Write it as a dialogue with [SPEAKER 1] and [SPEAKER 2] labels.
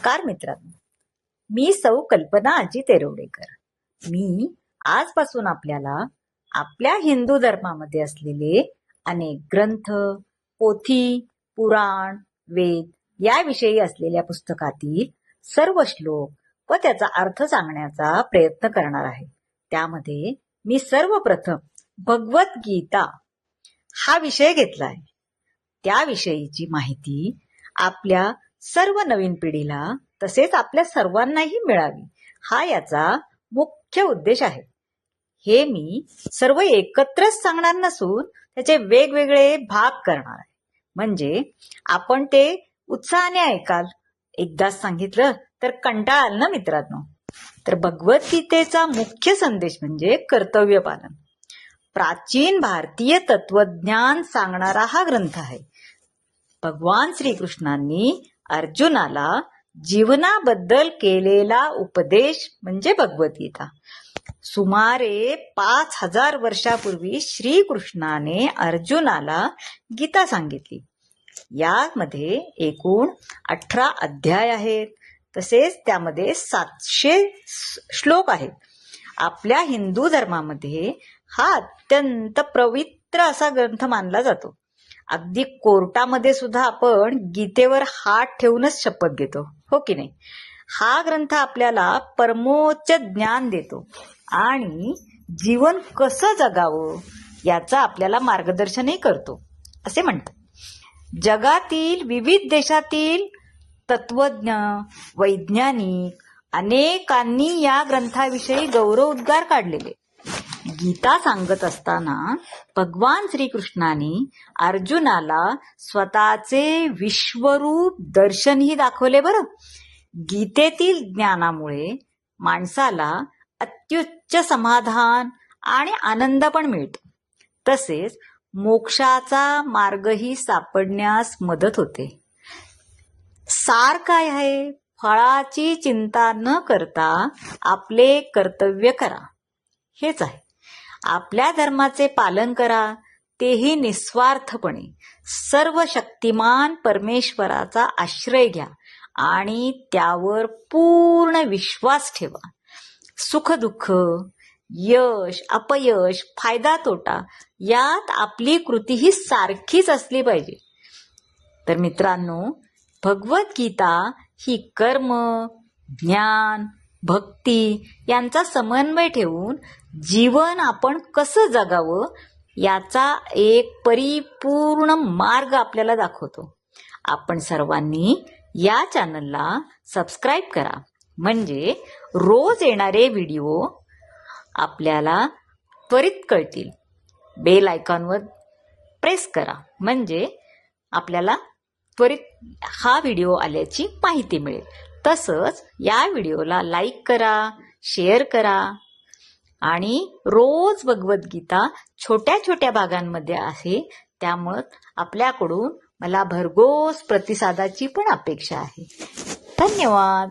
[SPEAKER 1] नमस्कार मित्रांनो, मी सौ कल्पना अजित तेरोडेकर. मी आजपासून आपल्याला आपल्या हिंदू धर्मामध्ये असलेले अनेक ग्रंथ, पोथी, पुराण, वेद याविषयी असलेल्या पुस्तकातील सर्व श्लोक व त्याचा अर्थ सांगण्याचा प्रयत्न करणार आहे. त्यामध्ये मी सर्वप्रथम भगवद्गीता हा विषय घेतला आहे. त्याविषयीची माहिती आपल्या सर्व नवीन पिढीला तसेच आपल्या सर्वांनाही मिळावी हा याचा मुख्य उद्देश आहे. हे मी सर्व एकत्रच सांगणार नसून त्याचे वेगवेगळे भाग करणार आहे, म्हणजे आपण ते उत्साहाने ऐकाल. एकदाच सांगितलं तर कंटाळाल ना मित्रांनो. तर भगवद्गीतेचा मुख्य संदेश म्हणजे कर्तव्य पालन. प्राचीन भारतीय तत्वज्ञान सांगणारा हा ग्रंथ आहे. भगवान श्रीकृष्णांनी अर्जुनाला जीवनाबद्दल केलेला उपदेश म्हणजे भगवद्गीता. सुमारे 5000 वर्षापूर्वी श्रीकृष्णाने अर्जुनाला गीता सांगितली. यामध्ये एकूण 18 अध्याय आहेत, तसेच त्यामध्ये 700 श्लोक आहेत. आपल्या हिंदू धर्मामध्ये हा अत्यंत पवित्र असा ग्रंथ मानला जातो. अगदी कोर्टामध्ये सुद्धा आपण गीतेवर हात ठेवूनच शपथ घेतो, हो की नाही. हा ग्रंथ आपल्याला परमोच्च ज्ञान देतो आणि जीवन कसं जगावं याचा आपल्याला मार्गदर्शनही करतो असे म्हणतात. जगातील विविध देशातील तत्वज्ञ, वैज्ञानिक अनेकांनी या ग्रंथाविषयी गौरव उद्गार काढलेले. गीता सांगत असताना भगवान श्रीकृष्णाने अर्जुनाला स्वतःचे विश्वरूप दर्शनही दाखवले बरं. गीतेतील ज्ञानामुळे माणसाला अत्युच्च समाधान आणि आनंद पण मिळतो, तसेच मोक्षाचा मार्गही सापडण्यास मदत होते. सार काय आहे? फळाची चिंता न करता आपले कर्तव्य करा, हेच आहे. आपल्या धर्माचे पालन करा, तेही निस्वार्थपणे. सर्व शक्तिमान परमेश्वराचा आश्रय घ्या आणि त्यावर पूर्ण विश्वास ठेवा. सुख दुःख, यश अपयश, फायदा तोटा यात आपली कृती ही सारखीच असली पाहिजे. तर मित्रांनो, भगवद्गीता ही कर्म, ज्ञान, भक्ती यांचा समन्वय ठेवून जीवन आपण कसं जगावं याचा एक परिपूर्ण मार्ग आपल्याला दाखवतो. आपण सर्वांनी या चॅनलला सबस्क्राईब करा, म्हणजे रोज येणारे व्हिडिओ आपल्याला त्वरित कळतील. बेल आयकॉनवर प्रेस करा, म्हणजे आपल्याला त्वरित हा व्हिडिओ आल्याची माहिती मिळेल. तसंच या व्हिडिओला लाईक करा, शेअर करा आणि रोज भगवद्गीता छोट्या छोट्या भागांमध्ये आहे, त्यामुळे आपल्याकडून मला भरघोस प्रतिसादाची पण अपेक्षा आहे. धन्यवाद.